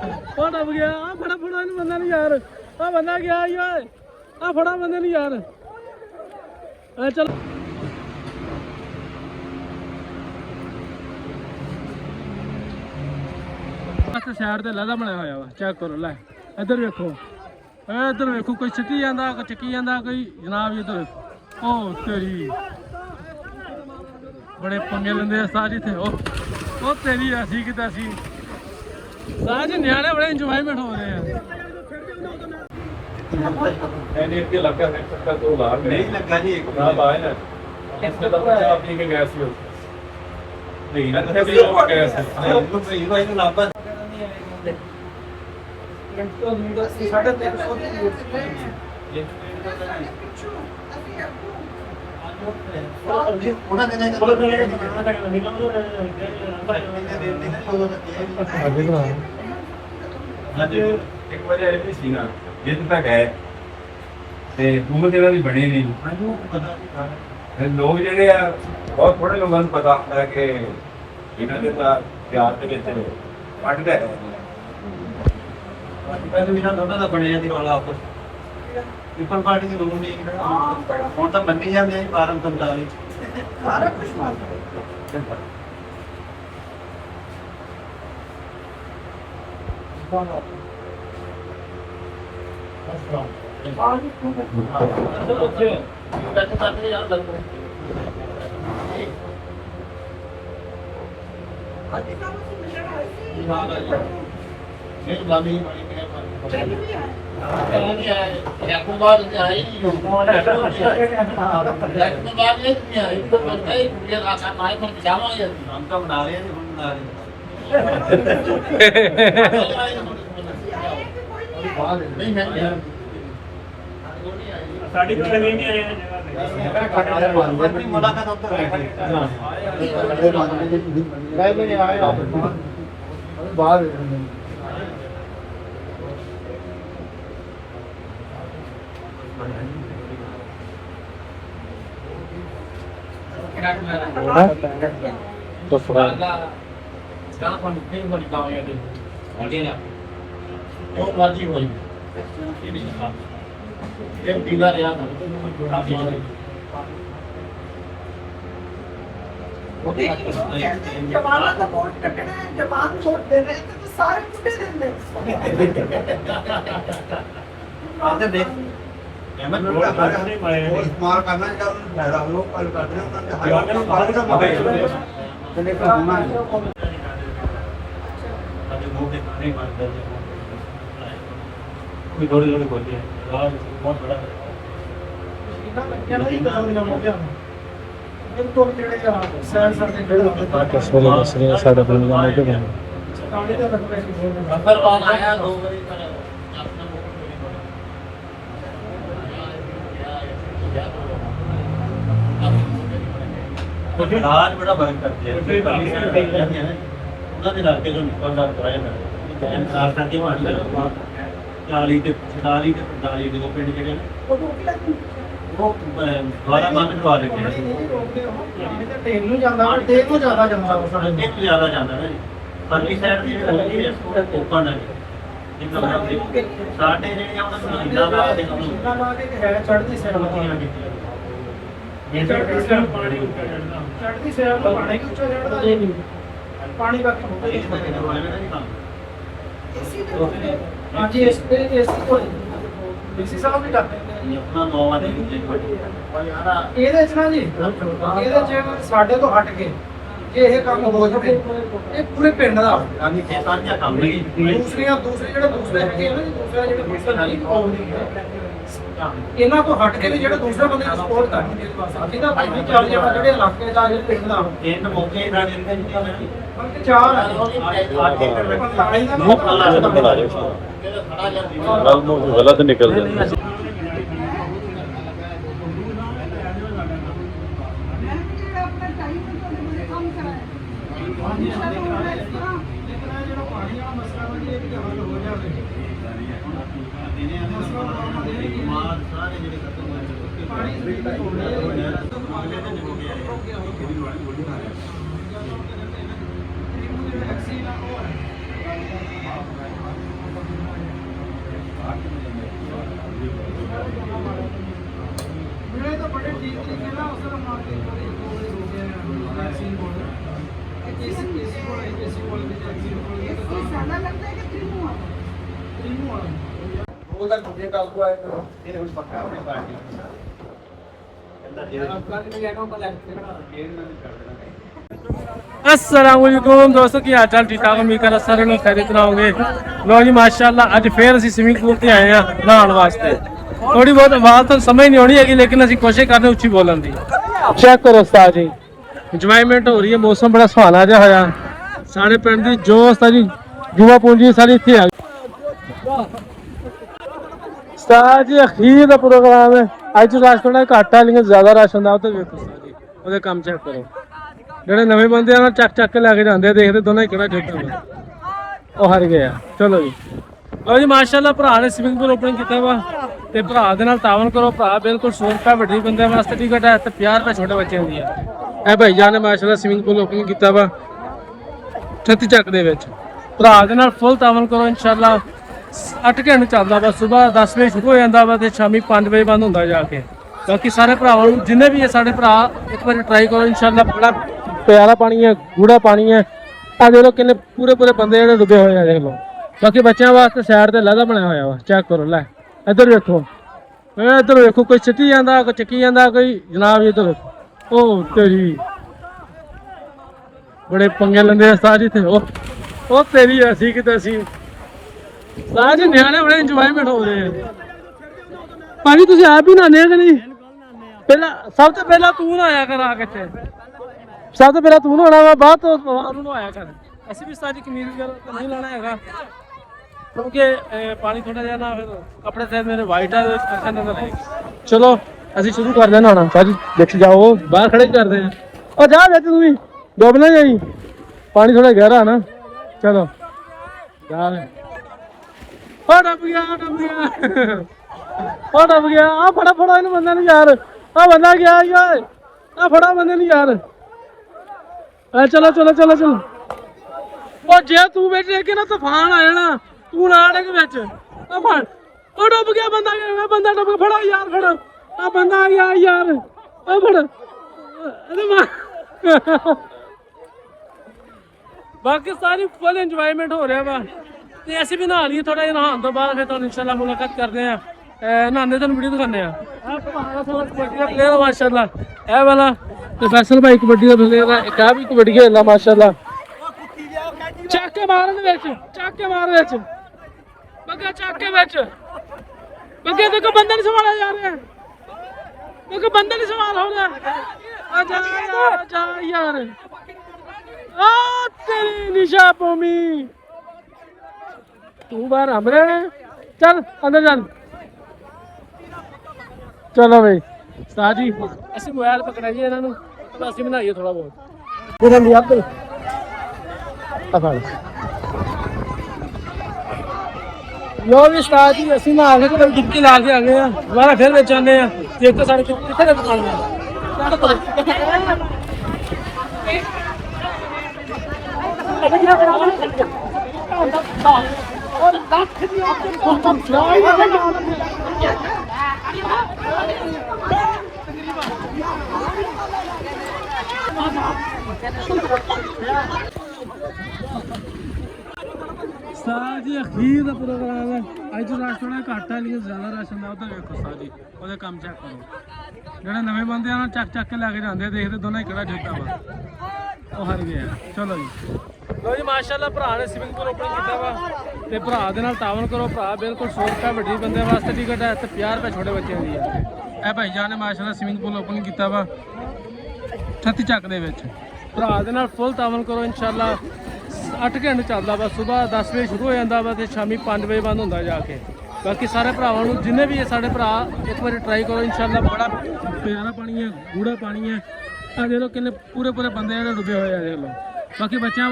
ਉਹ ਡੱਬ ਗਿਆ ਆ ਫੜਾ ਫੜਾ ਇਹਨੂੰ ਬੰਦਾ ਨਹੀਂ ਯਾਰ ਆ ਬੰਦਾ ਗਿਆ ਈ ਓਏ ਆ ਫੜਾ ਬੰਦੇ ਨੂੰ ਯਾਰ ਆ ਚੱਲ ਬਸ ਸਾਈਡ ਤੇ ਲਹਿਦਾ ਬਣਿਆ ਹੋਇਆ ਵਾ ਚੈੱਕ ਕਰੋ ਲੈ ਇੱਧਰ ਵੇਖੋ ਇੱਧਰ ਵੇਖੋ ਕੋਈ ਸਿੱਟੀ ਜਾਂਦਾ ਕੋਈ ਚੱਕੀ ਜਾਂਦਾ ਕੋਈ ਜਨਾਬ ਇੱਧਰ ਉਹ ਤੇਰੀ ਬੜੇ ਪੰਗੇ ਲੈਂਦੇ ਆ ਸਾਜ ਇੱਥੇ ਉਹ ਤੇਰੀ ਅਸੀਂ ਕਿਤੇ ਅਸੀਂ ਸਾਜ ਨਿਆਣੇ ਬੜੇ ਇੰਜੋਇਮੈਂਟ ਹੋ ਰਹੇ ਆ ਐਨੇ ਕਿ ਲੱਗਾ ਹੈ ਸੱਕਾ ਤੋਂ ਲਾ ਨਹੀਂ ਲੱਗਾ ਜੀ ਇੱਕ ਨਾ ਬਾਏ ਨਾ ਇਸ ਦਾ ਤਾਂ ਆਪ ਹੀ ਕੇ ਗਿਆ ਸੀ ਨਹੀਂ ਨਾ ਤੇ ਵੀ ਉਹ ਗਿਆ ਸੀ ਉਹ ਸਹੀ ਭਾਈ ਨੂੰ ਲਾਭਾ ਸਾਡੇ 300 ਉਹਨਾਂ ਦੇ ਨਾਲ ਅੱਜ ਇੱਕ ਵਜੇ ਆਏ ਵੀ ਸੀ ਨਾ ਜਿੱਦ ਤੱਕ ਹੈ ਤੇ ਦੂਰ ਜਿਹੜਾ ਵੀ ਬਣੇ ਨਹੀਂ ਲੋਕ ਜਿਹੜੇ ਆ ਬਹੁਤ ਥੋੜੇ ਲੋਕਾਂ ਨੂੰ ਪਤਾ ਹੁੰਦਾ ਕਿ ਇਹਨਾਂ ਦੇ ਤਾਂ ਪਿਆਰ ਦੇ ਵਿੱਚ ਵੱਢਦਾ ਹੈ ਪਹਿਲੇ ਵੀ ਨਾ ਦੋਨਾਂ ਦਾ ਬਣਿਆ ਦੀ ਵਾਲਾ ਆਪਸ ਪੀਪਲ ਪਾਰਟੀ ਦੇ ਲੋਕ ਨਹੀਂ ਹੁਣ ਤਾਂ ਮੰਨੀ ਜਾਂਦੇ ਆ ਫਾਰਮ 45 ਸਾਰਾ ਕੁਝ ਸਾਡੀ ਕੋਲ ਵੀ ਨਹੀਂ ਆਏ ਮੁਲਾਕਾਤ ਉੱਧਰ ਬਾਹਰ ਜਵਾਨਾਂ ਦਾ ਵੋਟ ਕੱਟਣਾ ਜਵਾਨ ਵੋਟ ਦੇ ਰਹੇ ਤੇ ਸਾਰੇ ਮੁੰਡੇ ਦਿੰਦੇ ਆਦੇ ਦੇਖ ਮੈਂ ਇਸਤੇਮਾਲ ਕਰਨਾ ਚਾਹੁੰਦਾ ਫਾਇਦਾ ਲੋਕ ਕਰ ਕਰਦੇ ਉਹਨਾਂ ਦੇ ਹਾਲਾਤ ਨੂੰ ਬਾਹਰ ਦਾ ਮੋਬਾਈਲ ਤੇ ਕਰਨਾ ਅੱਜ ਮੋਹ ਦੇ ਖਾਣੇ ਬਣਦਾ ਕੋਈ ਥੋੜੀ ਥੋੜੀ ਬੋਲੀ ਹੈ ਰਾਜ ਬਹੁਤ ਬੜਾ ਸਾਡਾ ਪਿੰਡ ਦਾ ਮੋਢੇ ਬਣ ਨੰਬਰ 1 ਆਇਆ 2 ਵਾਰੀ ਰਾਜ ਬੜਾ ਬਣ ਕਰਦੇ ਉਹਨਾਂ ਦੇ ਇਲਾਕੇ ਤੋਂ ਨਿਕਲਦਾ ਕਰਾਇਆ ਨਾ ਇਨਸਾਰ ਕਰਕੇ ਮਾਰਦਾ 40 ਤੇ 40 ਤੇ 45 ਦੇ ਪਿੰਡ ਜਿਹੜੇ ਨੇ ਉਹ ਦੁਆਰਾ ਬੰਦ ਕਰਵਾ ਦਿੱਤੇ ਟ੍ਰੇਨ ਨੂੰ ਜਾਂਦਾ ਟ੍ਰੇਨ ਨੂੰ ਜ਼ਿਆਦਾ ਜਾਂਦਾ ਸਾਡੇ ਤੇ ਜ਼ਿਆਦਾ ਜਾਂਦਾ ਨਾ ਜੀ ਪਰਲੀ ਸਾਈਡ ਦੀ ਜਿਹੜੀ ਹੈ ਓਪਨ ਹੈ ਸਾਡੇ ਜਿਹੜੇ ਆ ਉਹਨਾਂ ਨੂੰ ਇੰਨਾ ਲਾ ਦੇ ਇੰਨਾ ਲਾ ਕੇ ਹੈ ਚੜ੍ਹਦੀ ਸਾਈਡ ਮਤੀਆਂ ਕੀਤੀਆਂ ਚੜ੍ਹਦੀ ਸਾਈਡ ਪਾਣੀ ਉੱਚਾ ਚੜ੍ਹਦਾ ਚੜ੍ਹਦੀ ਸਾਈਡ ਤੋਂ ਪਾਣੀ ਉੱਚਾ ਚੜ੍ਹਦਾ ਨਹੀਂ ਪਾਣੀ ਬਾਕੀ ਹੁੰਦਾ ਇਸ ਤਰ੍ਹਾਂ ਦੇ ਵਾਲੇ ਨਹੀਂ ਕੰਮ ਹਾਂਜੀ ਇਸ ਕੋਲ ਡੀਸੀ ਸਾਹਿਬ ਵੀ ਕਰਦੇ ਇਹ ਆਪਣਾ ਨੌਵਾਂ ਦੇ ਵਿੱਚ ਇਹਦੇ ਚ ਨਾ ਜੀ ਇਹਦੇ ਚ ਸਾਡੇ ਤੋਂ ਹਟ ਕੇ ਜੇ ਇਹ ਕੰਮ ਹੋ ਜਾਵੇ ਇਹ ਪੂਰੇ ਪਿੰਡ ਦਾ ਯਾਨੀ ਕਿ ਸਾਂਝਾ ਕੰਮ ਨਹੀਂ ਦੂਸਰੇ ਜਿਹੜੇ ਦੂਸਰੇ ਹੈਗੇ ਆ ਨਾ ਜੀ ਦੂਸਰਾ ਜਿਹੜੇ ਦੂਸਰਾ ਨਹੀਂ ਪਾਉਂਦੇ ਇਹਨਾਂ ਤੋਂ ਹਟ ਕੇ ਵੀ ਜਿਹੜੇ ਦੂਸਰੇ ਬੰਦੇ ਨੂੰ ਸਪੋਰਟ ਕਰਨਗੇ ਜਿਹਦਾ ਭਾਈ ਚੱਲ ਜਾਣਾ ਜਿਹੜੇ ਇਲਾਕੇ ਦਾ ਜਿਹੜੇ ਪਿੰਡ ਦਾ ਇਹ ਮੌਕੇ ਨਾਲ ਦਿੰਦੇ ਨਹੀਂ ਬਲਕਿ ਚਾਰ ਆ ਗਲਤ ਨਿਕਲ ਜਾਂਦਾ ਸਾਡਾ ਲੱਗਦਾ ਹੈ ਕਿ ਤ੍ਰਿਮੂ ਆ ਉਹ ਤਾਂ ਦੂਜੇ ਕੱਲ ਤੋਂ ਆਏ ਇਹ ਹੁਣ ਪੱਕਾ ਆਪਣੇ ਪਾਰਟੀ अस्सलाम वालेकुम दोस्तों की हाल चाल ठीक ठाक उम्मीद कर सारे लोग खैरियत नाल होंगे। लो जी माशाअल्लाह अज फिर ਅਸੀਂ स्विमिंग पूल ਤੇ ਆਏ ਆ ਨਹਾਉਣ ਵਾਸਤੇ। थोड़ी बहुत आवाज तो समझ नहीं आनी है लेकिन ਅਸੀਂ कोशिश कर रहे हैं ਉੱਚੀ ਬੋਲਣ ਦੀ। ਚੈੱਕ ਕਰੋ ਉਸਤਾਦ ਜੀ ਇੰਜॉयमेंट हो रही है मौसम बड़ा सुहाना ਜਿਹਾ ਹੋਇਆ ਸਾਡੇ ਪਿੰਡ ਦੀ ਜੋ ਉਸਤਾਦ ਜੀ युवा पूंजी सारी ਇੱਥੇ ਆ ਗਈ। ਉਸਤਾਦ ਜੀ ਅਖੀਰ ਦਾ ਪ੍ਰੋਗਰਾਮ ਹੈ ਅੱਜ ਰਸ਼ ਥੋੜਾ ਘੱਟ ਆ ਲੇਕਿਨ ਜ਼ਿਆਦਾ ਰਸ਼ ਹੁੰਦਾ ਉਹ ਤੇ ਵੇਖੋ ਉਸਤਾਦ ਜੀ ਉਹਦੇ ਕੰਮ ਚੈੱਕ ਕਰੋ ਜਿਹੜੇ ਨਵੇਂ ਬੰਦੇ ਆ ਨਾ ਚੱਕ ਚੱਕ ਕੇ ਲੈ ਕੇ ਜਾਂਦੇ ਆ ਦੇਖਦੇ ਦੋਨਾਂ ਹੀ ਕਿਹੜਾ ਠੇਕਾ ਉਹ ਹਰ ਗਿਆ ਚਲੋ ਜੀ ਲਓ ਜੀ ਮਾਸ਼ਾਅੱਲਾ ਭਰਾ ਨੇ ਸਵਿਮਿੰਗ ਪੂਲ ਓਪਨਿੰਗ ਕੀਤਾ ਵਾ ਤੇ ਭਰਾ ਦੇ ਨਾਲ ਤਾਵਨ ਕਰੋ ਭਰਾ ਬਿਲਕੁਲ 100 ਰੁਪਏ ਵੱਡੀ ਬੰਦੇ ਵਾਸਤੇ ਟਿਕਟ ਹੈ ਤੇ 50 ਰੁਪਏ ਛੋਟੇ ਬੱਚਿਆਂ ਦੀ ਹੈ ਇਹ ਭਾਈ ਜਾਨ ਨੇ ਮਾਸ਼ਾਅੱਲਾ ਸਵਿਮਿੰਗ ਪੂਲ ਓਪਨਿੰਗ ਕੀਤਾ ਵਾ 36 ਚੱਕ ਦੇ ਵਿੱਚ ਭਰਾ ਦੇ ਨਾਲ ਫੁੱਲ ਤਾਵਨ ਕਰੋ ਇਨਸ਼ਾਅੱਲਾ 8 ਘੰਟੇ ਚੱਲਦਾ ਵਾ ਸਵੇਰ 10 ਵਜੇ ਸ਼ੁਰੂ ਹੋ ਜਾਂਦਾ ਵਾ ਤੇ ਸ਼ਾਮੀ 5 ਵਜੇ ਬੰਦ ਹੁੰਦਾ ਜਾ ਕੇ ਬਾਕੀ ਸਾਰੇ ਭਰਾਵਾਂ ਨੂੰ ਜਿੰਨੇ ਵੀ ਹੈ ਸਾਡੇ ਭਰਾ ਇੱਕ ਵਾਰੀ ਟਰਾਈ ਕਰੋ ਇਨਸ਼ਾਅੱਲਾ ਬੜਾ ਪਿਆਰਾ ਪਾਣੀ ਹੈ ਗੂੜਾ ਪਾਣੀ ਹੈ ਆ ਦੇਖ ਲਓ ਕਿੰਨੇ ਪੂਰੇ ਪੂਰੇ ਬੰਦੇ ਜਿਹੜੇ ਡੁੱਬੇ ਹੋਏ ਆ ਦੇਖ ਲਓ ਬਾਕੀ ਬੱਚਿਆਂ ਵਾਸਤੇ ਸਾਈਡ ਤੇ ਲਹਿਦਾ ਬਣਿਆ ਹੋਇਆ ਵਾ ਚੈੱਕ ਕਰੋ ਲੈ ਇੱਧਰ ਵੇਖੋ ਇੱਧਰ ਵੇਖੋ ਕੋਈ ਸਿੱਟੀ ਜਾਂਦਾ ਕੋਈ ਚੱਕੀ ਜਾਂਦਾ ਕੋਈ ਜਨਾਬ ਇੱਧਰ ਉਹ ਤੇਰੀ ਬੜੇ ਪੰਗੇ ਲੈਂਦੇ ਆ ਉਸਤਾਦ ਜੀ ਤੇ ਉਹ ਤੇਰੀ ਅਸੀਂ ਕਿਤੇ ਅਸੀਂ ਉਸਤਾਦ ਜੀ ਨਿਆਣੇ ਬੜੇ ਇੰਜੋਇਮੈਂਟ ਹੋ ਰਹੇ ਆ ਭਾਜੀ ਤੁਸੀਂ ਆਪ ਹੀ ਨਹਾਉਂਦੇ ਆ ਕਿ ਨਹੀਂ ਪਹਿਲਾਂ ਸਭ ਤੋਂ ਪਹਿਲਾਂ ਤੂੰ ਨਹਾਇਆ ਕਰ ਆ ਕੇ ਇੱਥੇ ਸਭ ਤੋਂ ਪਹਿਲਾਂ ਤੂੰ ਨਹਾਉਣਾ ਵਾ ਬਾਅਦ ਤੋਂ ਉਹਨੂੰ ਨਹਾਇਆ ਕਰ ਅਸੀਂ ਵੀ ਉਸਤਾਦ ਜੀ ਕਮੀਜ਼ ਵਗੈਰਾ ਨਹੀਂ ਲਾਣਾ ਹੈਗਾ ਕਿਉਂਕਿ ਪਾਣੀ ਥੋੜਾ ਜਿਹਾ ਨਾ ਫਿਰ ਕੱਪੜੇ ਤੇ ਮੇਰੇ ਵਾਈਟ ਆ ਅੱਖਾਂ ਨਜ਼ਰ ਆਏਗੀ ਚਲੋ ਅਸੀਂ ਸ਼ੁਰੂ ਕਰਦੇ ਹਾਂ ਨਹਾਉਣਾ ਭਾਜੀ ਦੇਖ ਜਾਓ ਬਾਹਰ ਖੜੇ ਕਰਦੇ ਆ ਉਹ ਜਾ ਵਿੱਚ ਤੂੰ ਵੀ ਡੁੱਬ ਨਾ ਜਾਈ ਪਾਣੀ ਥੋੜਾ ਗਹਿਰਾ ਨਾ ਚਲੋ ਜਾ ਉਹ ਡੁੱਬ ਗਿਆ ਉਹ ਡੁੱਬ ਗਿਆ ਆ ਫੜਾ ਫੜਾ ਇਹਨੂੰ ਬੰਦੇ ਨੂੰ ਯਾਰ ਆ ਬੰਦਾ ਗਿਆ ਯਾਰ ਆ ਫੜਾ ਬੰਦੇ ਨੂੰ ਯਾਰ ਆ ਚਲੋ ਚਲੋ ਚਲੋ ਚਲੋ ਉਹ ਜੇ ਤੂੰ ਬੈਠੇ ਕਿ ਨਾ ਤੂਫਾਨ ਆ ਜਾਣਾ ਤੂੰ ਨਾ ਡਿੱਗ ਵਿੱਚ ਆ ਫੜ ਉਹ ਡੁੱਬ ਗਿਆ ਬੰਦਾ ਡੁੱਬ ਗਿਆ ਫੜਾ ਯਾਰ ਫੜ ਆ ਬੰਦਾ ਆ ਗਿਆ ਯਾਰ ਆ ਫੜ ਅਰੇ ਮਾਂ ਬਾਕੀ ਸਾਰੀ ਫੁੱਲ ਇੰਜੋਇਮੈਂਟ ਹੋ ਰਿਹਾ ਵਾ ਤੇ ਅਸੀਂ ਵੀ ਨਹਾ ਲਈਏ ਥੋੜਾ ਜਿਹਾ ਨਹਾਉਣ ਤੋਂ ਬਾਅਦ ਫਿਰ ਤੁਹਾਨੂੰ ਇਨਸ਼ਾਅੱਲਾ ਮੁਲਾਕਾਤ ਕਰਦੇ ਆ ਨਹਾਉਂਦੇ ਤੁਹਾਨੂੰ ਵੀਡੀਓ ਦਿਖਾਉਂਦੇ ਆ ਕਬੱਡੀ ਦਾ ਪਲੇਅਰ ਮਾਸ਼ਾਅੱਲਾ ਇਹ ਵਾਲਾ ਤੇ ਫੈਸਲ ਭਾਈ ਕਬੱਡੀ ਦਾ ਪਲੇਅਰ ਆ ਇੱਕ ਆ ਵੀ ਕਬੱਡੀ ਖੇਡਦਾ ਮਾਸ਼ਾਅੱਲਾ ਚੱਕ ਕੇ ਮਾਰਨ ਵਿੱਚ ਚੱਕ ਕੇ ਮਾਰ ਵਿੱਚ ਬੱਗਾ ਚੱਕ ਕੇ ਵਿੱਚ ਬੱਗੇ ਤੇ ਕੋ ਬੰਦਾ ਨਹੀਂ ਸੰਭਾਲਿਆ ਜਾ ਰਿਹਾ ਦੇਖੋ ਬੰਦਾ ਨਹੀਂ ਸੰਭਾਲ ਹੋ ਰਿਹਾ ਆ ਜਾ ਯਾਰ ਆ ਤੇਰੀ ਨਿਸ਼ਾ ਪੋਮੀ ਤੂੰ ਬਾਹਰ ਹਮਰੇ ਚੱਲ ਅੰਦਰ ਚੱਲ ਚਲੋ ਬਈ ਉਸਤਾਦ ਜੀ ਅਸੀਂ ਮੋਬਾਈਲ ਪਕੜਿਆ ਜੀ ਇਹਨਾਂ ਨੂੰ ਤਾਂ ਅਸੀਂ ਬਣਾਈਏ ਥੋੜਾ ਬਹੁਤ ਇਹਨਾਂ ਦੀ ਅੱਧ ਆ ਫੜ ਲੋ ਵੀ ਉਸਤਾਦ ਜੀ ਅਸੀਂ ਨਾ ਆ ਕੇ ਤੇ ਡਿੱਗੀ ਲਾ ਕੇ ਆ ਗਏ ਆ ਦੁਬਾਰਾ ਫਿਰ ਵਿੱਚ ਆਉਂਦੇ ਆ ਦੇਖੋ ਸਾਡੇ ਕਿੱਥੇ ਦਾ ਦੁਕਾਨ ਉਸਤਾਦ ਜੀ ਅਖੀਰ ਦਾ ਪ੍ਰੋਗਰਾਮ ਹੈ ਅੱਜ ਰਸ਼ ਥੋੜਾ ਘੱਟ ਹੈ ਲੇਕਿਨ ਜ਼ਿਆਦਾ ਰਸ਼ ਹੁੰਦਾ ਉਹ ਤਾਂ ਵੇਖੋ ਉਸਤਾਦ ਜੀ ਉਹਦੇ ਕੰਮ ਚੈੱਕ ਕਰੋ ਜਿਹੜੇ ਨਵੇਂ ਬੰਦੇ ਆ ਨਾ ਚੱਕ ਚੱਕ ਕੇ ਲੈ ਕੇ ਜਾਂਦੇ ਆ ਦੇਖਦੇ ਦੋਨਾਂ ਹੀ ਕਿਹੜਾ ਠੇਕਾ ਵਾ ਉਹ ਹਰ ਗਿਆ ਚਲੋ ਜੀ ਲੋ ਜੀ ਮਾਸ਼ਾਅੱਲਾ ਭਰਾ ਨੇ ਸਵਿਮਿੰਗ ਪੂਲ ਓਪਨ ਕੀਤਾ ਵਾ ਤੇ ਭਰਾ ਦੇ ਨਾਲ ਤਾਵਨ ਕਰੋ ਭਰਾ ਬਿਲਕੁਲ 100 ਰੁਪਏ ਵੱਡੀ ਬੰਦੇ ਵਾਸਤੇ ਟਿਕਟ ਹੈ ਤੇ 50 ਰੁਪਏ ਛੋਟੇ ਬੱਚਿਆਂ ਦੀ ਹੈ ਇਹ ਭਾਈ ਜਾਨ ਨੇ ਮਾਸ਼ਾਅੱਲਾ ਸਵਿਮਿੰਗ ਪੂਲ ਓਪਨ ਕੀਤਾ ਵਾ 36 ਚੱਕ ਦੇ ਵਿੱਚ ਭਰਾ ਦੇ ਨਾਲ ਫੁੱਲ ਤਾਵਨ ਕਰੋ ਇਨਸ਼ਾਅੱਲਾ 8 ਘੰਟੇ ਚੱਲਦਾ ਵਾ ਸਵੇਰ 10 ਵਜੇ ਸ਼ੁਰੂ ਹੋ ਜਾਂਦਾ ਵਾ ਤੇ ਸ਼ਾਮੀ 5 ਵਜੇ ਬੰਦ ਹੁੰਦਾ ਜਾ ਕੇ ਬਾਕੀ ਸਾਰੇ ਭਰਾਵਾਂ ਨੂੰ ਜਿੰਨੇ ਵੀ ਹੈ ਸਾਡੇ ਭਰਾ ਇੱਕ ਵਾਰੀ ਟਰਾਈ ਕਰੋ ਇਨਸ਼ਾਅੱਲਾ ਬੜਾ ਪਿਆਰਾ ਪਾਣੀ ਹੈ ਗੂੜਾ ਪਾਣੀ ਹੈ ਆ ਦੇਖ ਲਓ ਕਿੰਨੇ ਪੂਰੇ ਪੂਰੇ ਬੰਦੇ ਜਿਹੜੇ ਡੁੱਬੇ ਹੋਏ ਆ ਦੇਖ ਲਓ ਬਾਕੀ ਬੱਚਿਆਂ